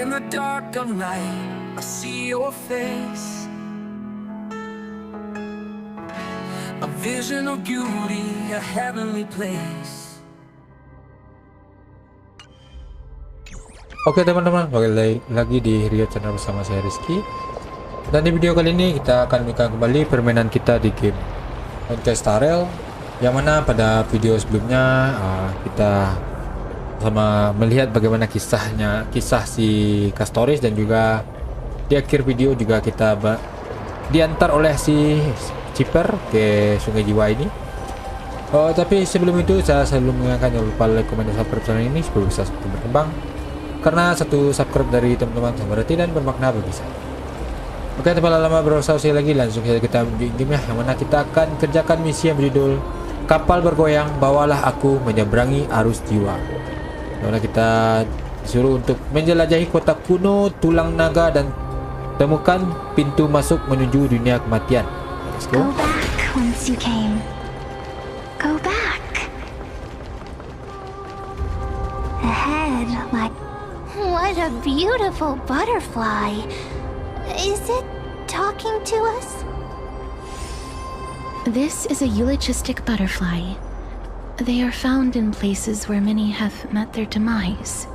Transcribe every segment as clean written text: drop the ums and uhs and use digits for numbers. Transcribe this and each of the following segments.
In the dark of night, I see your face, a vision of beauty, a heavenly place. Oke teman-teman, balik lagi di Rio Channel bersama saya Rizky. Dan di video kali ini kita akan buka kembali permainan kita di game Honkai, yang mana pada video sebelumnya kita sama melihat bagaimana kisah si Castorice, dan juga di akhir video juga kita diantar oleh si Ciper ke Sungai Jiwa ini. Tapi sebelum itu saya selalu mengingatkan jangan lupa like, komen, dan subscribe channel ini supaya bisa semakin berkembang, karena satu subscribe dari teman-teman sangat berarti dan bermakna bagi saya. Oke, tanpa lama berusah-usah lagi, langsung saja kita menuju game ya, yang mana kita akan kerjakan misi yang berjudul Kapal Bergoyang, Bawalah Aku, Menyebrangi Arus Jiwa. Yang mana kita disuruh untuk menjelajahi kota kuno tulang naga dan temukan pintu masuk menuju dunia kematian. Let's go. Go back whence you came. Go back. Ahead, like... What a beautiful butterfly. Is it talking to us? This is a eulogistic butterfly. They are found in places where many have met their demise.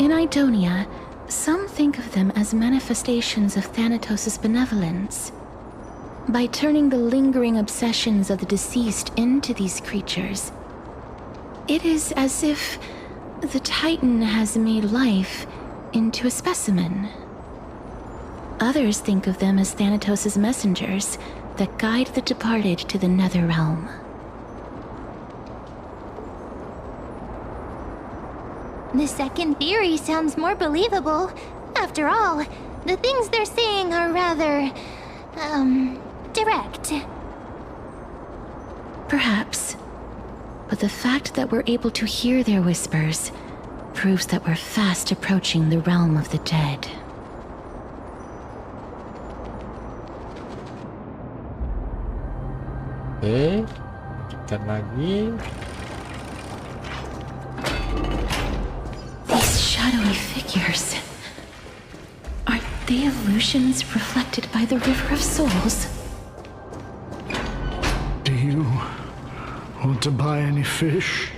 In Idonia, some think of them as manifestations of Thanatos' benevolence. By turning the lingering obsessions of the deceased into these creatures, it is as if the Titan has made life into a specimen. Others think of them as Thanatos' messengers that guide the departed to the nether realm. The second theory sounds more believable. After all, the things they're saying are rather... direct. Perhaps. But the fact that we're able to hear their whispers proves that we're fast approaching the realm of the dead. Oke, lanjutkan lagi. These shadowy figures, are they illusions reflected by the River of Souls? Do you want to buy any fish?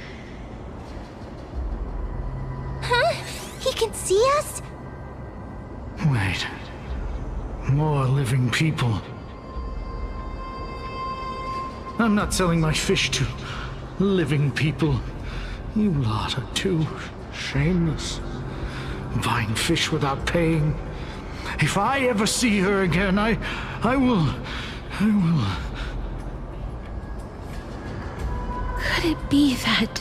Huh? He can see us? Wait. More living people. I'm not selling my fish to living people. You lot are too shameless. Buying fish without paying. If I ever see her again, I will... Could it be that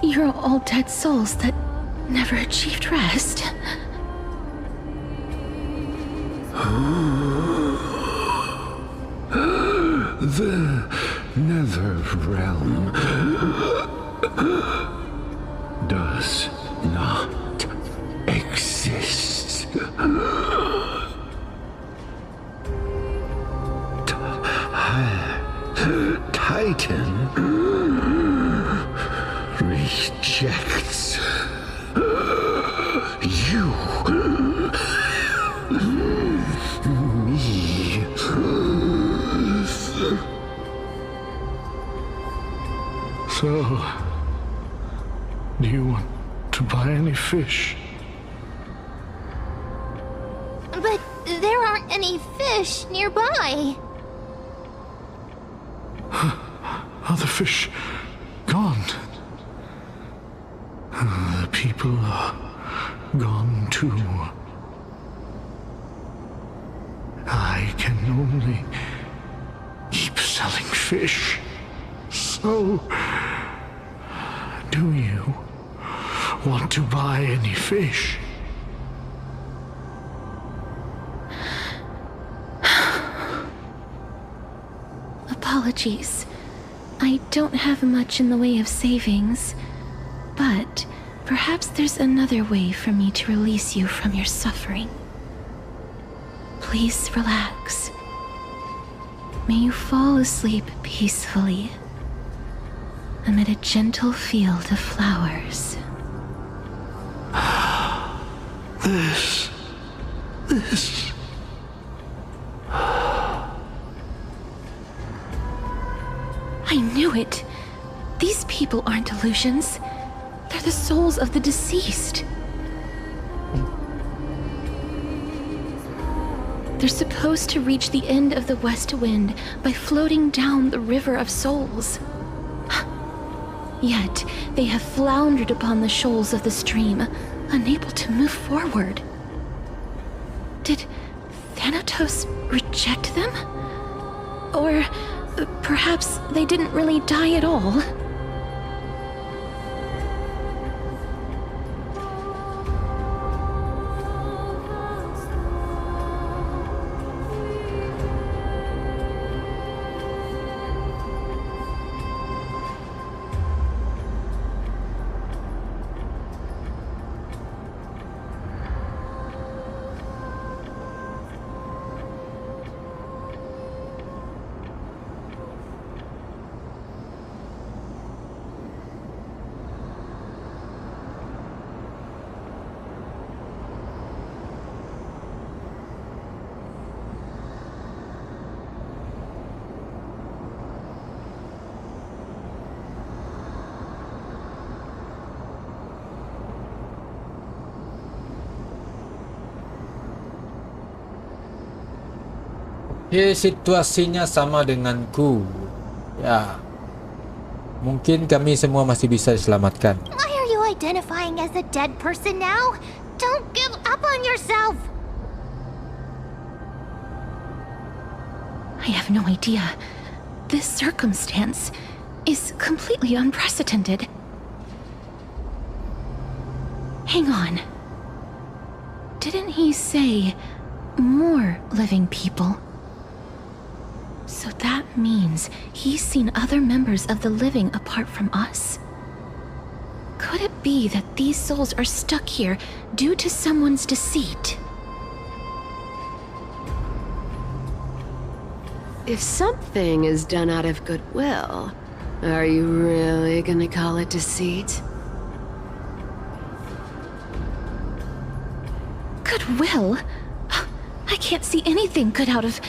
you're all dead souls that never achieved rest? The nether realm does not exist. Titan rejects you. Me. So, do you want to buy any fish? But there aren't any fish nearby. Other fish gone. The people are gone too. I can only keep selling fish. So, do you want to buy any fish? Apologies. I don't have much in the way of savings, but perhaps there's another way for me to release you from your suffering. Please relax. May you fall asleep peacefully. amid a gentle field of flowers. This. I knew it. These people aren't illusions. They're the souls of the deceased. They're supposed to reach the end of the west wind by floating down the river of souls. Yet, they have floundered upon the shoals of the stream, unable to move forward. Did Thanatos reject them? Or perhaps they didn't really die at all? Ya, situasinya sama denganku. Ya, mungkin kami semua masih bisa diselamatkan. Why are you identifying as a dead person now? Don't give up on yourself! I have no idea. This circumstance is completely unprecedented. Hang on. Didn't he say more living people? So that means he's seen other members of the living apart from us? Could it be that these souls are stuck here due to someone's deceit? If something is done out of goodwill, are you really gonna call it deceit? Goodwill? I can't see anything good out of...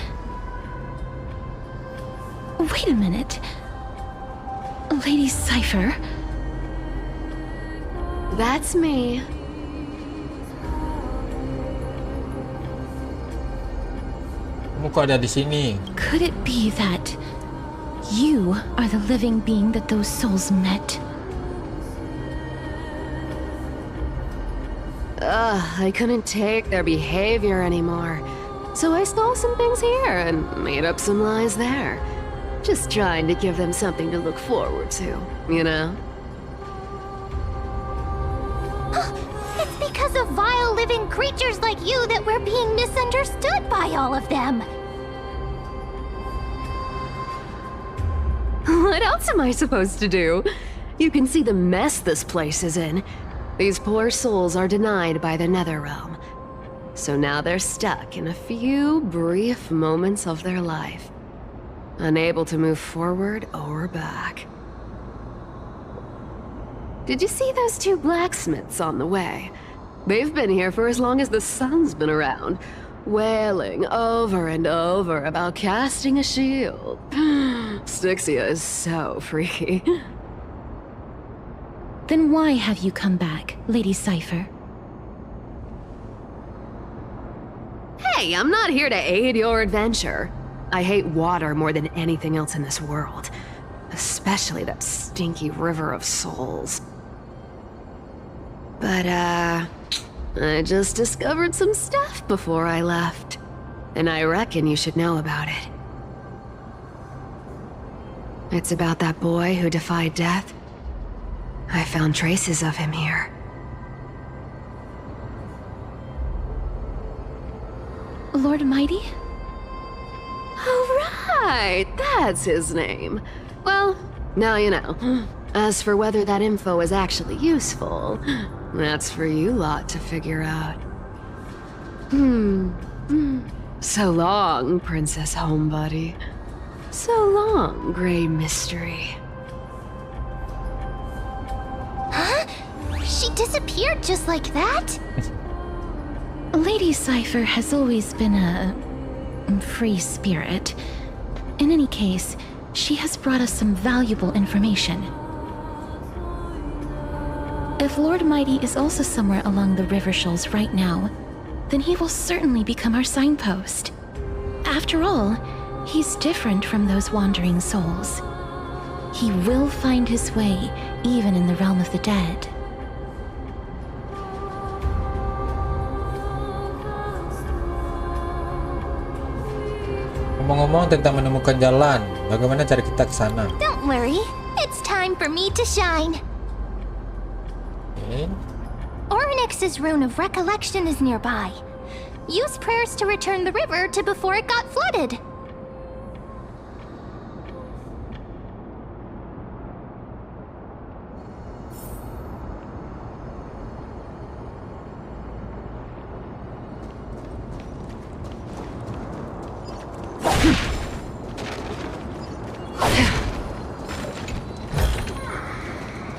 Wait a minute. Lady Cypher? That's me. Kamu kok ada di sini? Could it be that you are the living being that those souls met? I couldn't take their behavior anymore. So I stole some things here and made up some lies there. Just trying to give them something to look forward to, you know? It's because of vile living creatures like you that we're being misunderstood by all of them. What else am I supposed to do? You can see the mess this place is in. These poor souls are denied by the Netherrealm. So now they're stuck in a few brief moments of their life. Unable to move forward or back. Did you see those two blacksmiths on the way? They've been here for as long as the sun's been around, wailing over and over about casting a shield. Styxia is so freaky. Then why have you come back, Lady Cypher? Hey, I'm not here to aid your adventure. I hate water more than anything else in this world. Especially that stinky river of souls. But, I just discovered some stuff before I left. And I reckon you should know about it. It's about that boy who defied death. I found traces of him here. Lord Mighty? Oh, right, that's his name. Well, now you know. As for whether that info is actually useful, that's for you lot to figure out. So long, Princess Homebody. So long, Grey Mystery. She disappeared just like that? Lady Cypher has always been a free spirit. In any case, she has brought us some valuable information. If Lord Mighty is also somewhere along the river shoals right now, then he will certainly become our signpost. After all, he's different from those wandering souls. He will find his way even in the realm of the dead. Ngomong-ngomong tentang menemukan jalan, bagaimana cara kita ke sana? Don't worry, it's time for me to shine. Okay. Ornyx's rune of recollection is nearby. Use prayers to return the river to before it got flooded.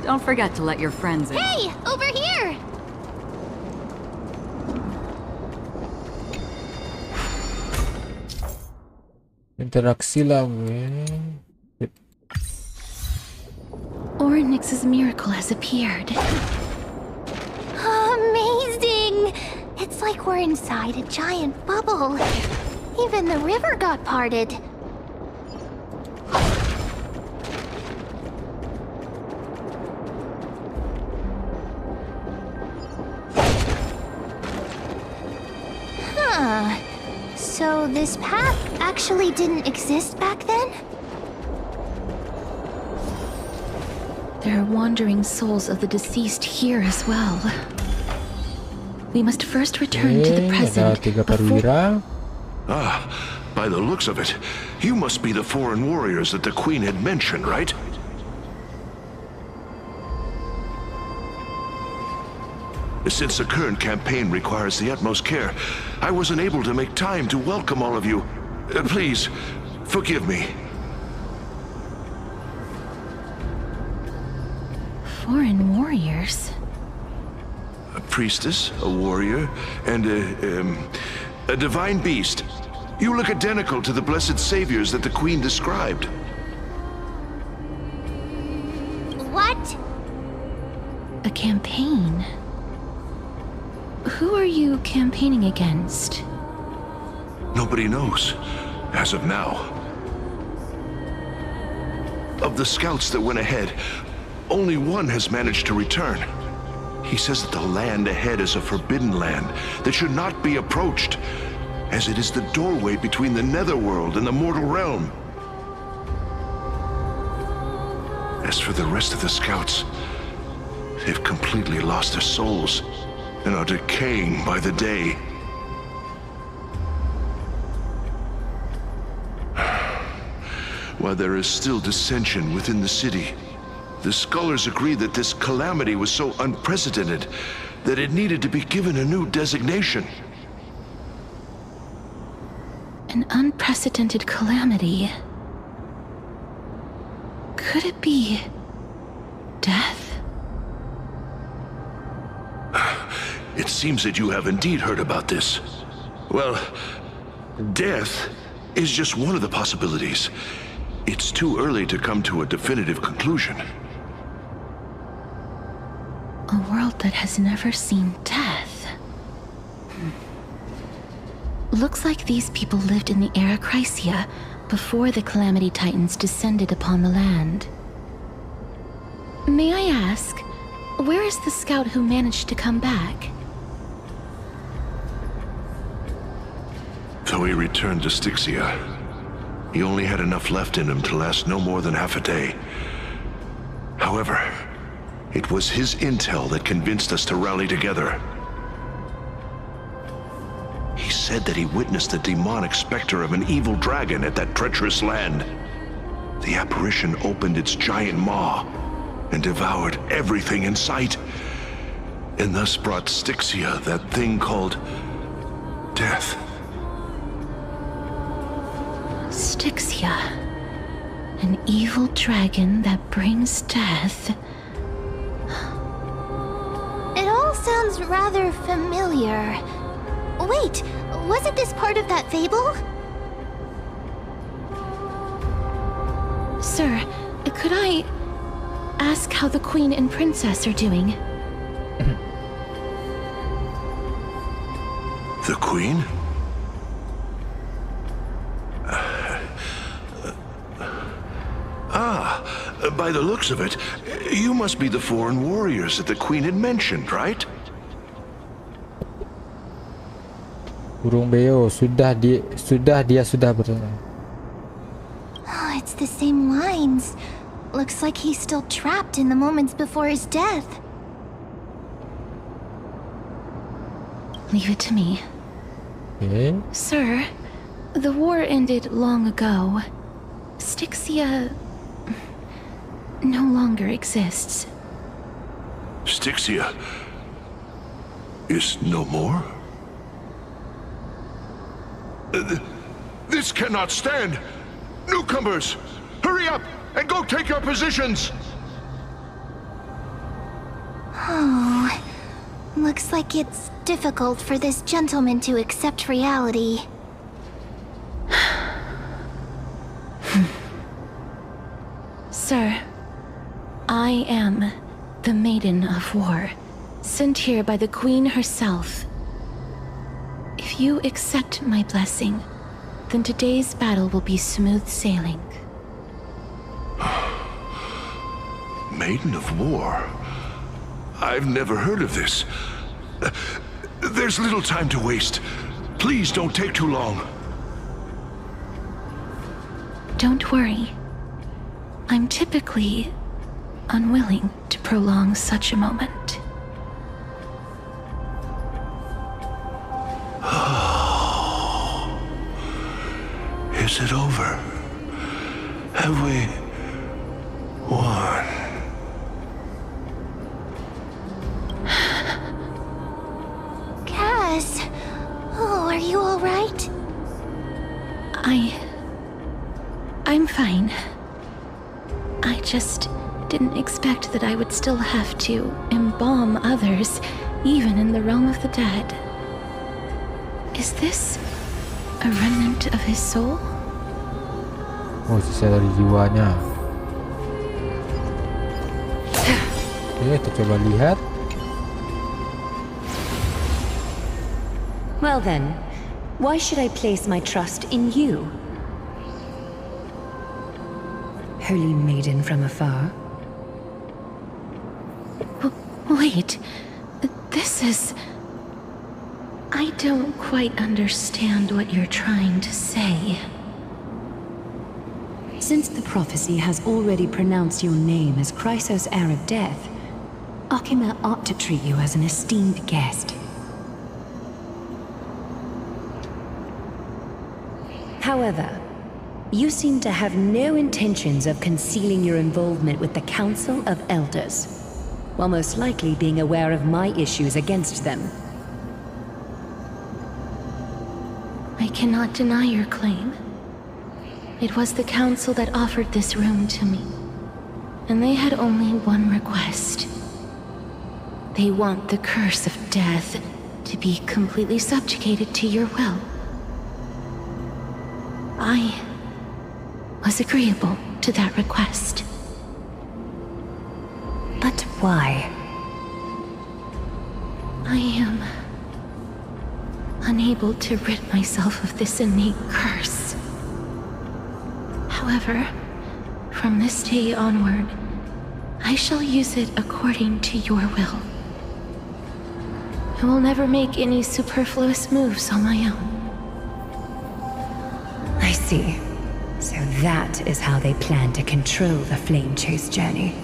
Don't forget to let your friends in. Hey, over here! Interaksi lah gue. Ornyx's miracle has appeared. Amazing! It's like we're inside a giant bubble. Even the river got parted. Huh. So this path actually didn't exist back then? There are wandering souls of the deceased here as well. We must first return to the Ada present tiga before... perwira. Ah, by the looks of it, you must be the foreign warriors that the Queen had mentioned, right? Since the current campaign requires the utmost care, I wasn't able to make time to welcome all of you. Please, forgive me. Foreign warriors? A priestess, a warrior, and a divine beast. You look identical to the blessed saviors that the Queen described. What? A campaign? Who are you campaigning against? Nobody knows, as of now. Of the scouts that went ahead, only one has managed to return. He says that the land ahead is a forbidden land that should not be approached, as it is the doorway between the netherworld and the mortal realm. As for the rest of the scouts, they've completely lost their souls and are decaying by the day. While there is still dissension within the city, the scholars agree that this calamity was so unprecedented that it needed to be given a new designation. An unprecedented calamity. Could it be... death? It seems that you have indeed heard about this. Well, death is just one of the possibilities. It's too early to come to a definitive conclusion. A world that has never seen death. Looks like these people lived in the era Chrysia before the Calamity Titans descended upon the land. May I ask, where is the scout who managed to come back? So he returned to Styxia. He only had enough left in him to last no more than half a day. However, it was his intel that convinced us to rally together. He said that he witnessed the demonic specter of an evil dragon at that treacherous land. The apparition opened its giant maw and devoured everything in sight, and thus brought Styxia that thing called death. Styxia. An evil dragon that brings death. rather familiar. Wait, wasn't this part of that fable? Sir, could I ask how the Queen and Princess are doing? The Queen? By the looks of it, you must be the foreign warriors that the Queen had mentioned, right? Burung beo sudah bertanya. Oh, it's the same lines. Looks like he's still trapped in the moments before his death. Leave it to me. Okay. Sir, the war ended long ago. Styxia no longer exists. Styxia is no more? This cannot stand! Newcomers, hurry up and go take your positions! Oh, looks like it's difficult for this gentleman to accept reality. Sir, I am the Maiden of War, sent here by the Queen herself. If you accept my blessing, then today's battle will be smooth sailing. Maiden of War? I've never heard of this. There's little time to waste. Please don't take too long. Don't worry. I'm typically unwilling to prolong such a moment. Is it over? Have we won? Cass, oh, are you all right? I'm fine. I just didn't expect that I would still have to embalm others, even in the realm of the dead. Is this a remnant of his soul? Oh, sisa dari jiwanya. Oke, kita coba lihat. Well then, why should I place my trust in you? Holy maiden from afar. Wait, this is... I don't quite understand what you're trying to say. Since the prophecy has already pronounced your name as Chrysos' heir of death, Akima ought to treat you as an esteemed guest. However, you seem to have no intentions of concealing your involvement with the Council of Elders, while most likely being aware of my issues against them. I cannot deny your claim. It was the Council that offered this room to me, and they had only one request. They want the curse of death to be completely subjugated to your will. I was agreeable to that request. But why? I am unable to rid myself of this innate curse. However, from this day onward, I shall use it according to your will. I will never make any superfluous moves on my own. I see. So that is how they plan to control the Flame Chase journey.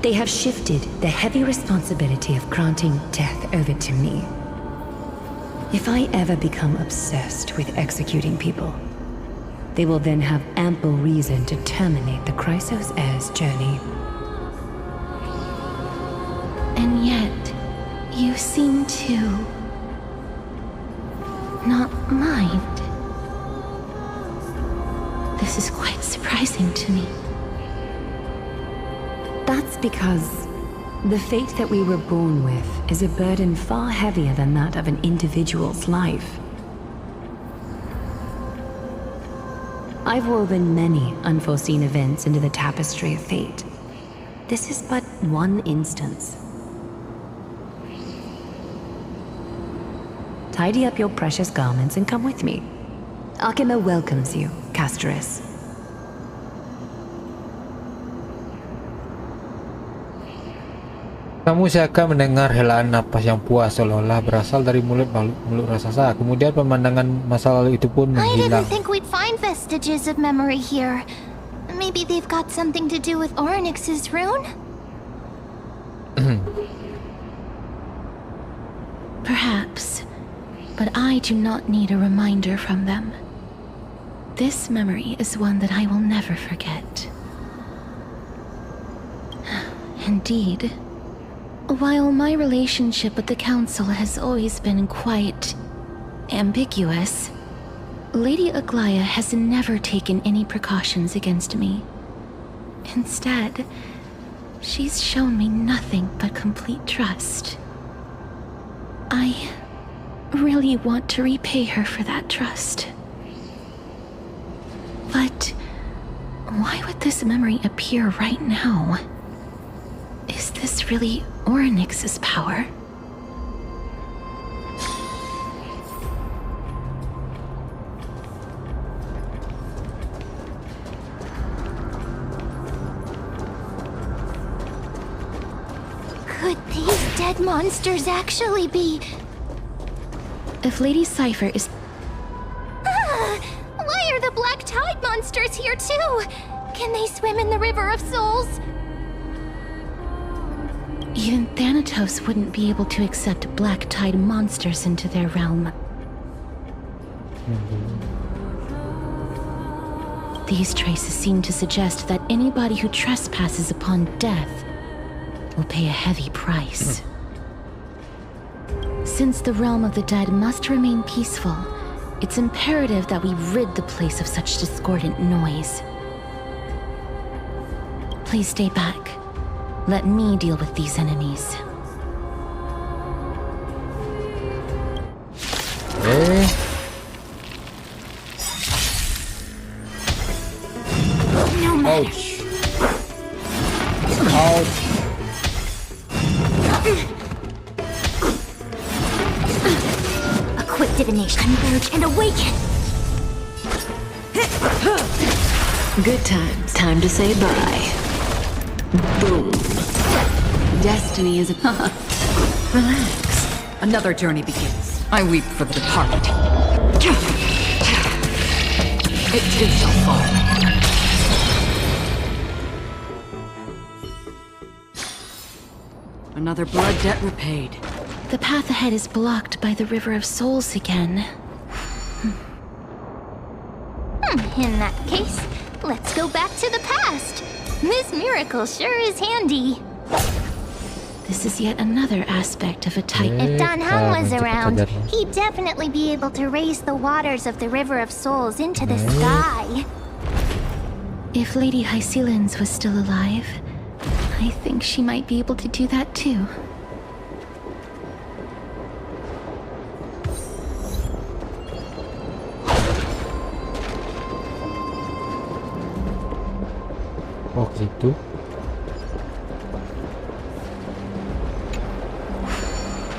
They have shifted the heavy responsibility of granting death over to me. If I ever become obsessed with executing people, they will then have ample reason to terminate the Chrysos heir's journey. And yet, you seem to not mind. This is quite surprising to me. That's because the fate that we were born with is a burden far heavier than that of an individual's life. I've woven many unforeseen events into the tapestry of fate. This is but one instance. Tidy up your precious garments and come with me. Akima welcomes you, Castorice. Kamu seakan mendengar helaan napas yang puas seolah-olah berasal dari mulut raksasa. Kemudian pemandangan masa lalu itu pun I menghilang. didn't think we'd find vestiges of memory here. Maybe they've got something to do with Orynyx's rune? Perhaps, but I do not need a reminder from them. This memory is one that I will never forget. Indeed. While my relationship with the Council has always been quite ambiguous, Lady Aglaya has never taken any precautions against me. Instead, she's shown me nothing but complete trust. I really want to repay her for that trust. But why would this memory appear right now? Is this really Orynyx's power? Could these dead monsters actually be... If Lady Cypher is... Why are the Black Tide monsters here too? Can they swim in the River of Souls? Even Thanatos wouldn't be able to accept Black Tide monsters into their realm. These traces seem to suggest that anybody who trespasses upon death will pay a heavy price. Since the realm of the dead must remain peaceful, it's imperative that we rid the place of such discordant noise. Please stay back. Let me deal with these enemies. No matter. Ouch. Ouch. A quick divination. Converge and awaken. Good times. Time to say bye. Boom. Destiny is a... Relax. Another journey begins. I weep for the departed. It too shall fall. Another blood debt repaid. The path ahead is blocked by the River of Souls again. In that case, let's go back to the past. This miracle sure is handy. This is yet another aspect of a titan. If Don Han was around, he'd definitely be able to raise the waters of the River of Souls into the sky. If Lady Hycelens was still alive, I think she might be able to do that too. Oh, ke situ.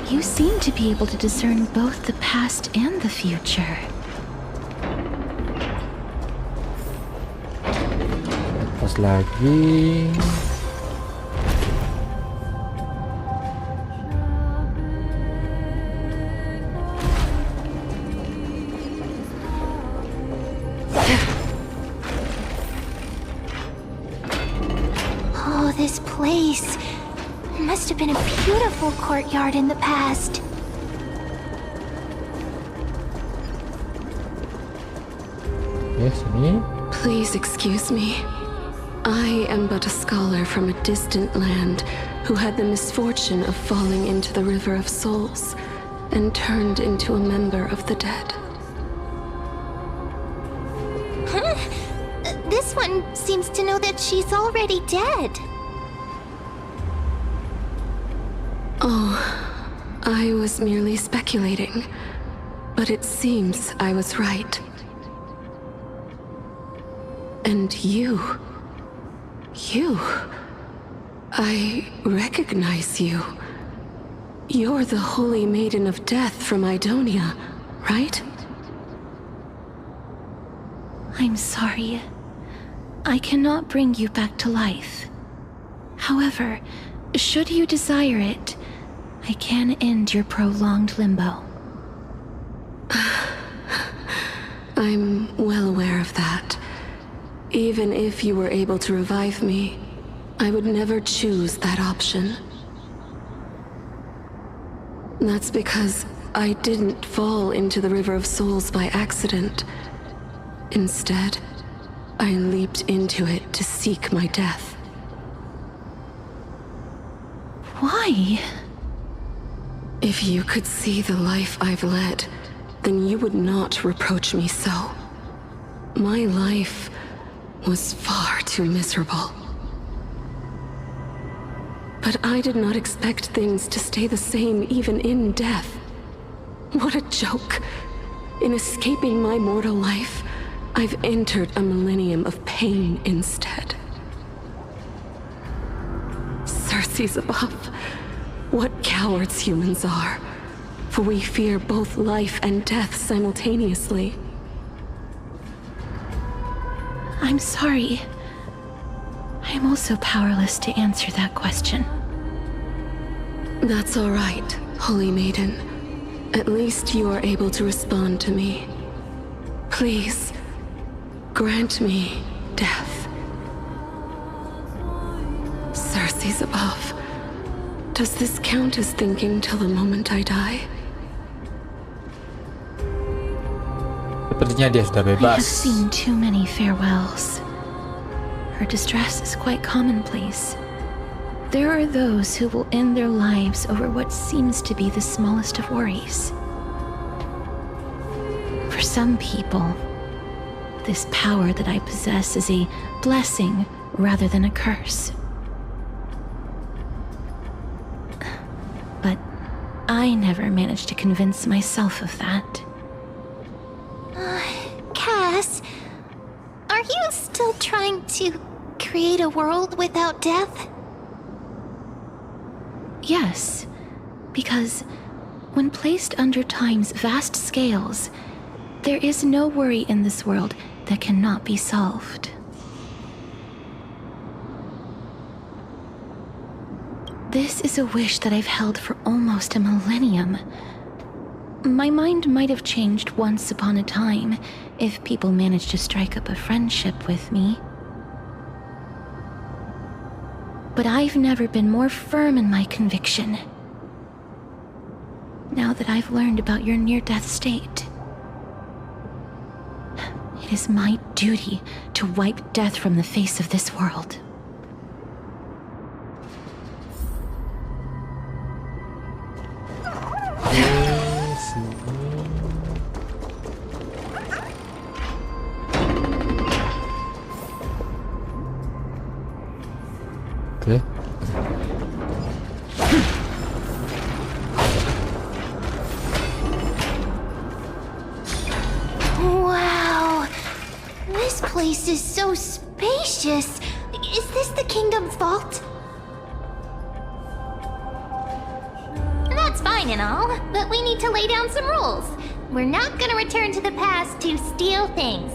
You seem to be able to discern both the past and the future. Pas lagi. Oh, this place must have been a beautiful courtyard in the past. Yes, ini. Please excuse me. I am but a scholar from a distant land who had the misfortune of falling into the River of Souls and turned into a member of the dead. Huh? This one seems to know that she's already dead. I was merely speculating, but it seems I was right. And you... I recognize you. You're the Holy Maiden of Death from Idonia, right? I'm sorry. I cannot bring you back to life. However, should you desire it, I can end your prolonged limbo. I'm well aware of that. Even if you were able to revive me, I would never choose that option. That's because I didn't fall into the River of Souls by accident. Instead, I leaped into it to seek my death. Why? If you could see the life I've led, then you would not reproach me so. My life was far too miserable. But I did not expect things to stay the same even in death. What a joke. In escaping my mortal life, I've entered a millennium of pain instead. Circe's above. What cowards humans are. For we fear both life and death simultaneously. I'm sorry. I'm also powerless to answer that question. That's all right, Holy Maiden. At least you are able to respond to me. Please, grant me death. Circe's above. Does this count as thinking till the moment I die? Sepertinya dia sudah I have bebas. seen too many farewells. Her distress is quite commonplace. There are those who will end their lives over what seems to be the smallest of worries. For some people, this power that I possess is a blessing rather than a curse. But I never managed to convince myself of that. Cass, are you still trying to create a world without death? Yes, because when placed under time's vast scales, there is no worry in this world that cannot be solved. This is a wish that I've held for almost a millennium. My mind might have changed once upon a time if people managed to strike up a friendship with me. But I've never been more firm in my conviction. Now that I've learned about your near-death state, it is my duty to wipe death from the face of this world. Oke. Wow, this place is so spacious. Is this the kingdom's vault? That's fine and all, but we need to lay down some rules. We're not gonna return to the past to steal things.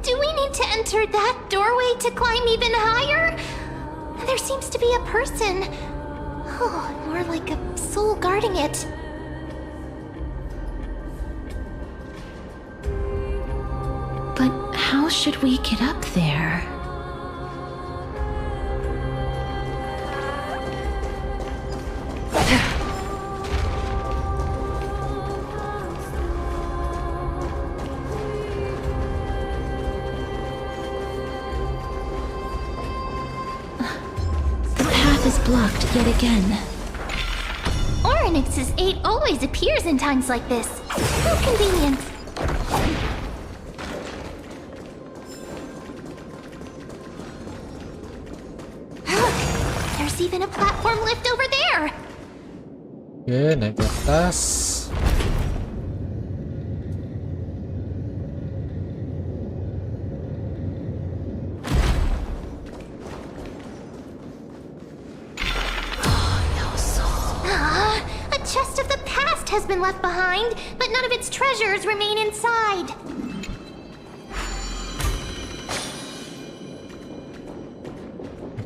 Do we need to enter that doorway to climb even higher? There seems to be a person. Oh, more like a soul guarding it. But how should we get up there? Blocked yet again. Orynyx's 8 always appears in times like this. How convenient. Look, there's There's even a platform lift over there. Oke, naik ke atas. A chest of the past has been left behind, but none of its treasures remain inside.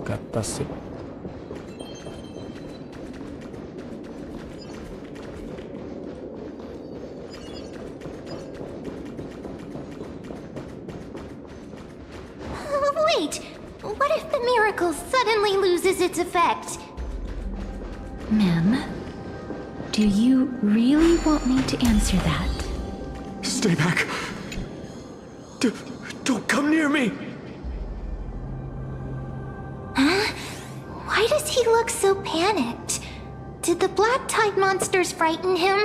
Ke atas sih. Wait, what if the miracle suddenly loses its effect? Ma'am, do you really want me to answer that? Stay back. Don't come near me. Why does he look so panicked? Did the black tide monsters frighten him?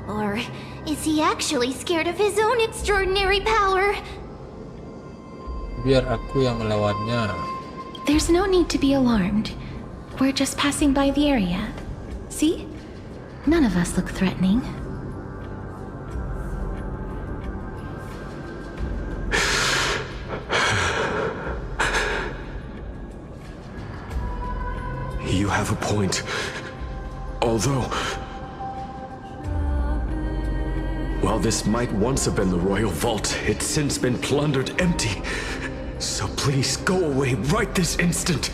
Or is he actually scared of his own extraordinary power? Biar aku yang melawannya. There's no need to be alarmed. We're just passing by the area. See? None of us look threatening. You have a point. Although, while this might once have been the royal vault, it's since been plundered empty. So please go away right this instant.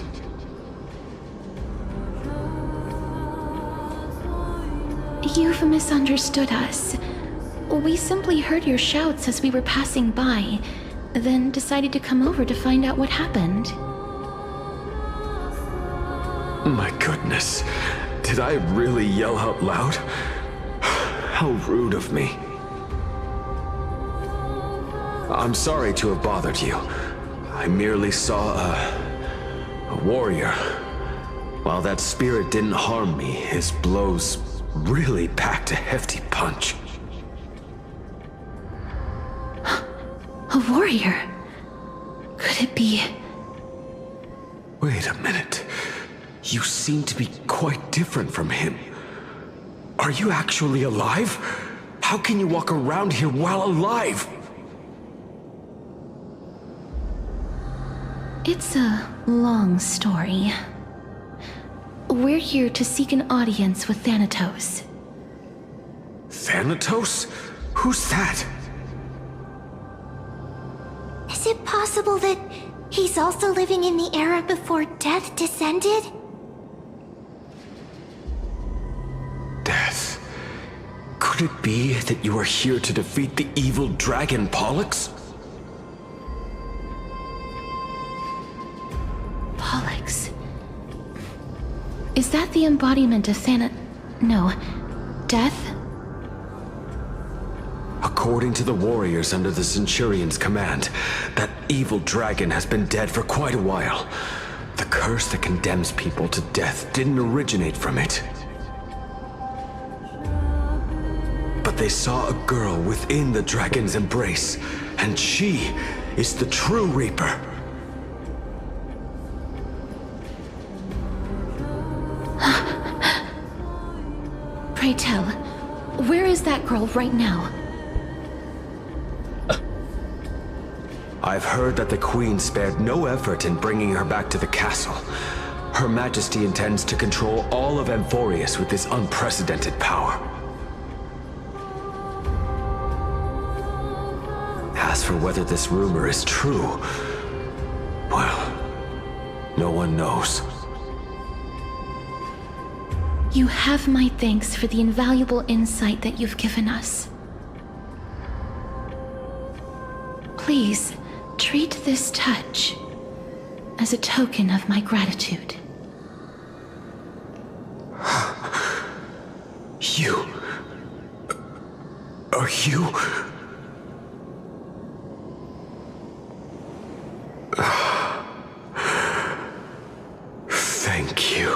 You've misunderstood us. We simply heard your shouts as we were passing by, then decided to come over to find out what happened. My goodness, did I really yell out loud? How rude of me. I'm sorry to have bothered you. I merely saw a warrior. While that spirit didn't harm me, his blows really packed a hefty punch. A warrior? Could it be... Wait a minute. You seem to be quite different from him. Are you actually alive? How can you walk around here while alive? It's a long story. We're here to seek an audience with Thanatos. Thanatos? Who's that? Is it possible that he's also living in the era before death descended? Death. Could it be that you are here to defeat the evil dragon Pollux? Pollux. Is that the embodiment of No. Death? According to the warriors under the Centurion's command, that evil dragon has been dead for quite a while. The curse that condemns people to death didn't originate from it. But they saw a girl within the dragon's embrace, and she is the true Reaper. Pray tell, where is that girl right now? I've heard that the Queen spared no effort in bringing her back to the castle. Her Majesty intends to control all of Amphorius with this unprecedented power. As for whether this rumor is true, well, no one knows. You have my thanks for the invaluable insight that you've given us. Please, treat this touch as a token of my gratitude. You... Are you... Thank you.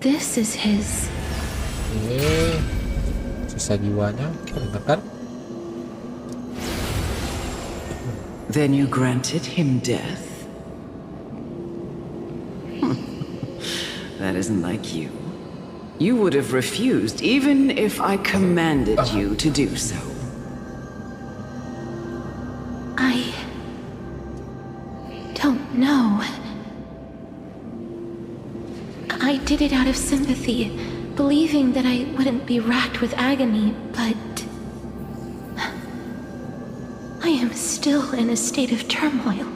This is his... Oke, sisa jiwanya, dengarkan. Then you granted him death? That isn't like you. You would have refused even if I commanded you to do so. I don't know. I did it out of sympathy, believing that I wouldn't be racked with agony, but I am still in a state of turmoil.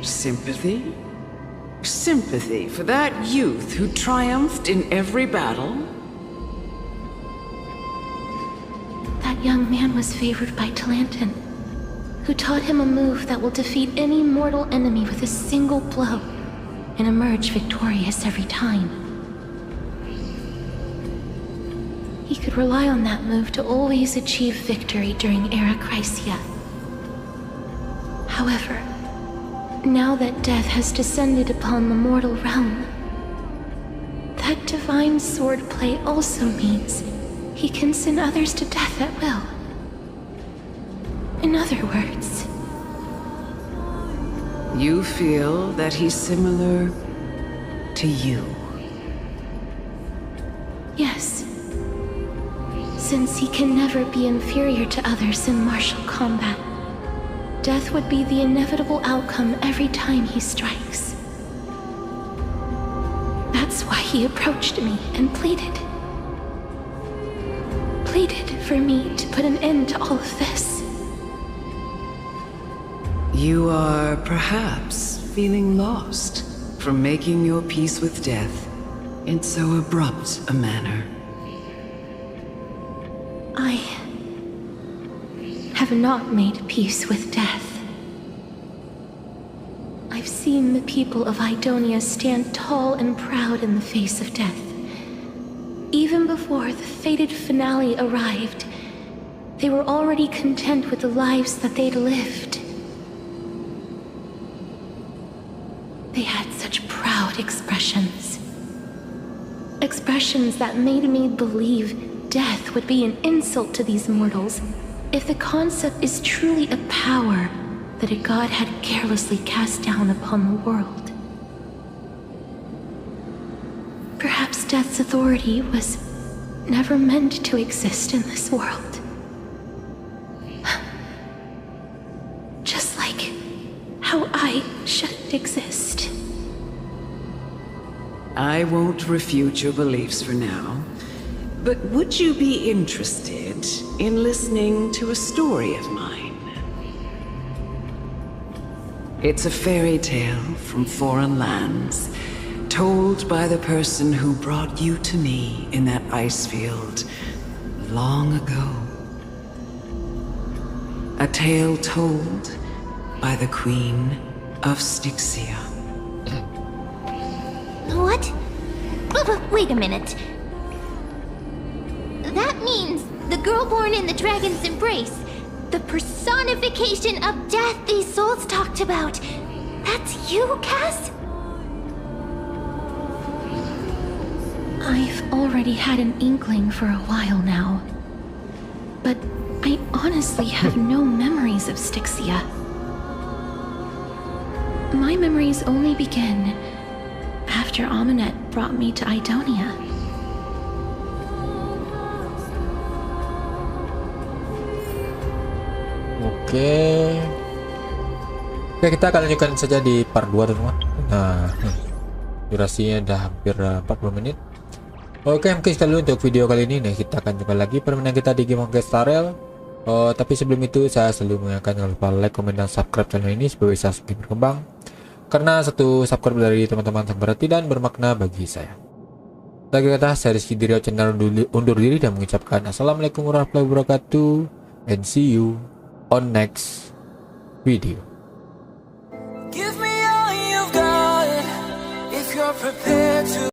Sympathy? Sympathy for that youth who triumphed in every battle? That young man was favored by Talantin, who taught him a move that will defeat any mortal enemy with a single blow and emerge victorious every time. He could rely on that move to always achieve victory during Era Chrysia. However, now that death has descended upon the mortal realm, that divine swordplay also means he can send others to death at will. In other words, You feel that he's similar to you? yes. Since he can never be inferior to others in martial combat, death would be the inevitable outcome every time he strikes. That's why he approached me and pleaded for me to put an end to all of this. You are perhaps feeling lost from making your peace with death in so abrupt a manner. I have not made peace with death. I've seen the people of Idonia stand tall and proud in the face of death. Even before the fated finale arrived, they were already content with the lives that they'd lived. They had such proud expressions. Expressions that made me believe death would be an insult to these mortals if the concept is truly a power that a god had carelessly cast down upon the world. Perhaps death's authority was never meant to exist in this world. Just like how I shouldn't exist. I won't refute your beliefs for now, but would you be interested in listening to a story of mine? It's a fairy tale from foreign lands, told by the person who brought you to me in that ice field long ago. A tale told by the Queen of Styxia. What? Wait a minute. That means the girl born in the dragon's embrace, the personification of death these souls talked about. That's you, Cass? I've already had an inkling for a while now, but I honestly have no memories of Styxia. My memories only begin after Aminet brought me to Idonia. Oke, kita akan lanjutkan saja di part 2 teman-teman. Nah, durasinya udah hampir 40 menit. Oke, mungkin sekali untuk video kali ini nih, kita akan jumpa lagi permainan kita di game Honkai Starel. Tapi sebelum itu saya selalu mengingatkan jangan lupa like, komen, dan subscribe channel ini supaya bisa semakin berkembang. Karena satu subscribe dari teman-teman sangat berarti dan bermakna bagi saya. Lagi kata, saya Rizky dari channel undur diri dan mengucapkan assalamualaikum warahmatullahi wabarakatuh, and see you on next video. Give me all you've got if you're prepared to